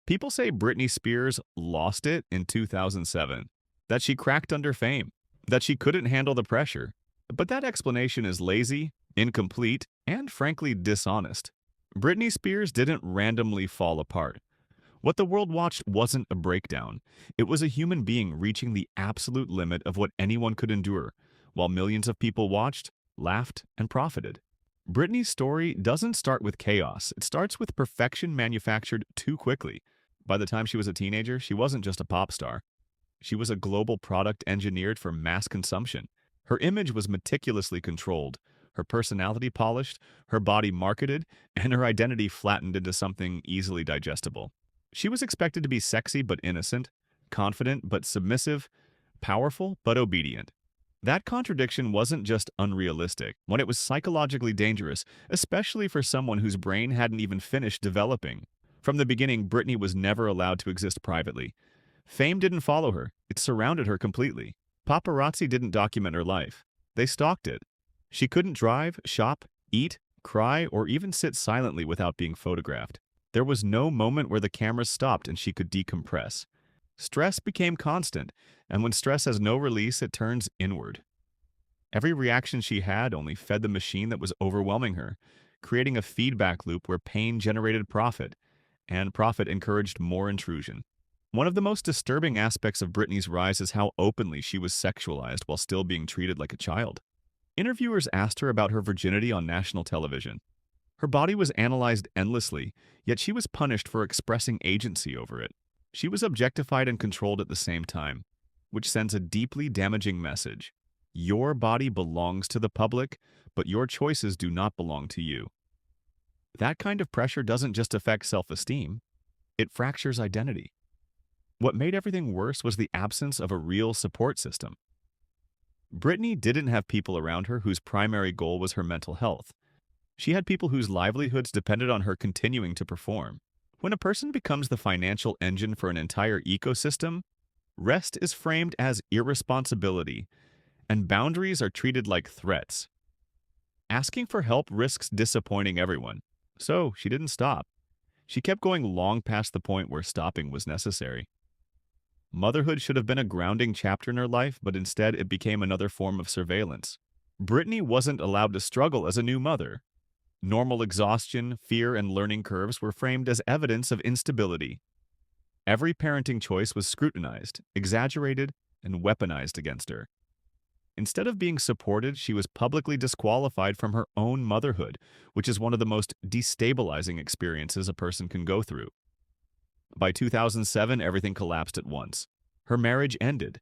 People say Britney Spears lost it in 2007, that she cracked under fame, that she couldn't handle the pressure. But that explanation is lazy, incomplete, and frankly dishonest. Britney Spears didn't randomly fall apart. What the world watched wasn't a breakdown. It was a human being reaching the absolute limit of what anyone could endure, while millions of people watched, laughed, and profited. Britney's story doesn't start with chaos. It starts with perfection manufactured too quickly. By the time she was a teenager, she wasn't just a pop star. She was a global product engineered for mass consumption. Her image was meticulously controlled, her personality polished, her body marketed, and her identity flattened into something easily digestible. She was expected to be sexy but innocent, confident but submissive, powerful but obedient. That contradiction wasn't just unrealistic, when it was psychologically dangerous, especially for someone whose brain hadn't even finished developing. From the beginning, Britney was never allowed to exist privately. Fame didn't follow her, it surrounded her completely. Paparazzi didn't document her life. They stalked it. She couldn't drive, shop, eat, cry, or even sit silently without being photographed. There was no moment where the cameras stopped and she could decompress. Stress became constant, and when stress has no release, it turns inward. Every reaction she had only fed the machine that was overwhelming her, creating a feedback loop where pain generated profit, and profit encouraged more intrusion. One of the most disturbing aspects of Britney's rise is how openly she was sexualized while still being treated like a child. Interviewers asked her about her virginity on national television. Her body was analyzed endlessly, yet she was punished for expressing agency over it. She was objectified and controlled at the same time, which sends a deeply damaging message. Your body belongs to the public, but your choices do not belong to you. That kind of pressure doesn't just affect self-esteem, it fractures identity. What made everything worse was the absence of a real support system. Britney didn't have people around her whose primary goal was her mental health. She had people whose livelihoods depended on her continuing to perform. When a person becomes the financial engine for an entire ecosystem, rest is framed as irresponsibility, and boundaries are treated like threats. Asking for help risks disappointing everyone, so she didn't stop. She kept going long past the point where stopping was necessary. Motherhood should have been a grounding chapter in her life, but instead it became another form of surveillance. Britney wasn't allowed to struggle as a new mother. Normal exhaustion, fear, and learning curves were framed as evidence of instability. Every parenting choice was scrutinized, exaggerated, and weaponized against her. Instead of being supported, she was publicly disqualified from her own motherhood, which is one of the most destabilizing experiences a person can go through. By 2007, everything collapsed at once. Her marriage ended.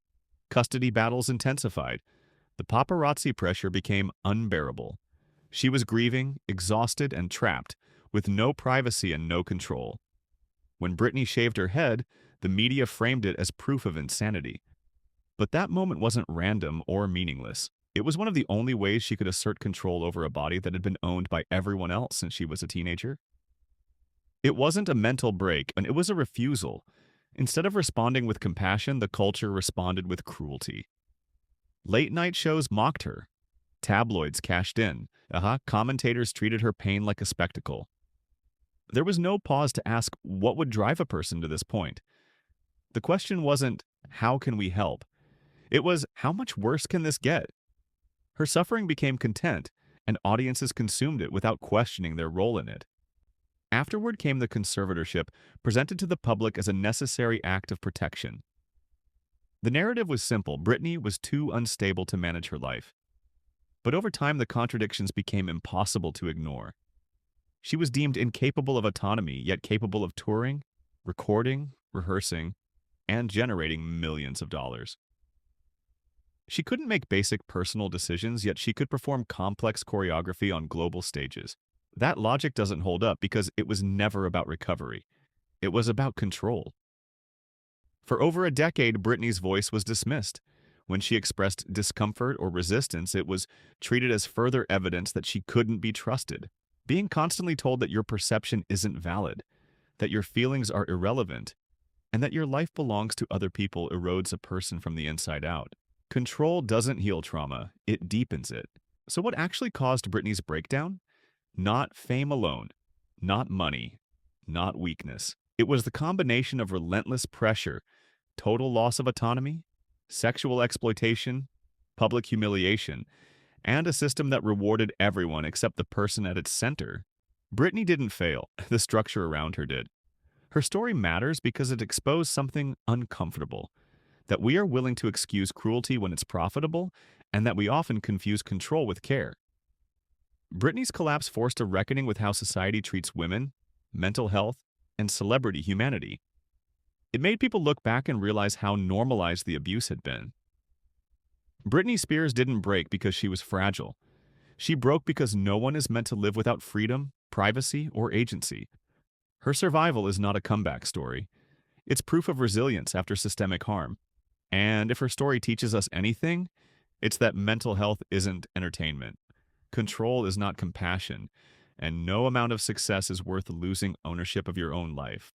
Custody battles intensified. The paparazzi pressure became unbearable. She was grieving, exhausted, and trapped, with no privacy and no control. When Britney shaved her head, the media framed it as proof of insanity. But that moment wasn't random or meaningless. It was one of the only ways she could assert control over a body that had been owned by everyone else since she was a teenager. It wasn't a mental break, and it was a refusal. Instead of responding with compassion, the culture responded with cruelty. Late-night shows mocked her. Tabloids cashed in. Commentators treated her pain like a spectacle. There was no pause to ask what would drive a person to this point. The question wasn't, how can we help? It was, how much worse can this get? Her suffering became content, and audiences consumed it without questioning their role in it. Afterward came the conservatorship, presented to the public as a necessary act of protection. The narrative was simple. Britney was too unstable to manage her life. But over time, the contradictions became impossible to ignore. She was deemed incapable of autonomy, yet capable of touring, recording, rehearsing, and generating millions of dollars. She couldn't make basic personal decisions, yet she could perform complex choreography on global stages. That logic doesn't hold up because it was never about recovery. It was about control. For over a decade, Britney's voice was dismissed. When she expressed discomfort or resistance, it was treated as further evidence that she couldn't be trusted. Being constantly told that your perception isn't valid, that your feelings are irrelevant, and that your life belongs to other people erodes a person from the inside out. Control doesn't heal trauma, it deepens it. So what actually caused Britney's breakdown? Not fame alone, not money, not weakness. It was the combination of relentless pressure, total loss of autonomy, sexual exploitation, public humiliation, and a system that rewarded everyone except the person at its center. Britney didn't fail, the structure around her did. Her story matters because it exposed something uncomfortable, that we are willing to excuse cruelty when it's profitable, and that we often confuse control with care. Britney's collapse forced a reckoning with how society treats women, mental health, and celebrity humanity. It made people look back and realize how normalized the abuse had been. Britney Spears didn't break because she was fragile. She broke because no one is meant to live without freedom, privacy, or agency. Her survival is not a comeback story. It's proof of resilience after systemic harm. And if her story teaches us anything, it's that mental health isn't entertainment. Control is not compassion, and no amount of success is worth losing ownership of your own life.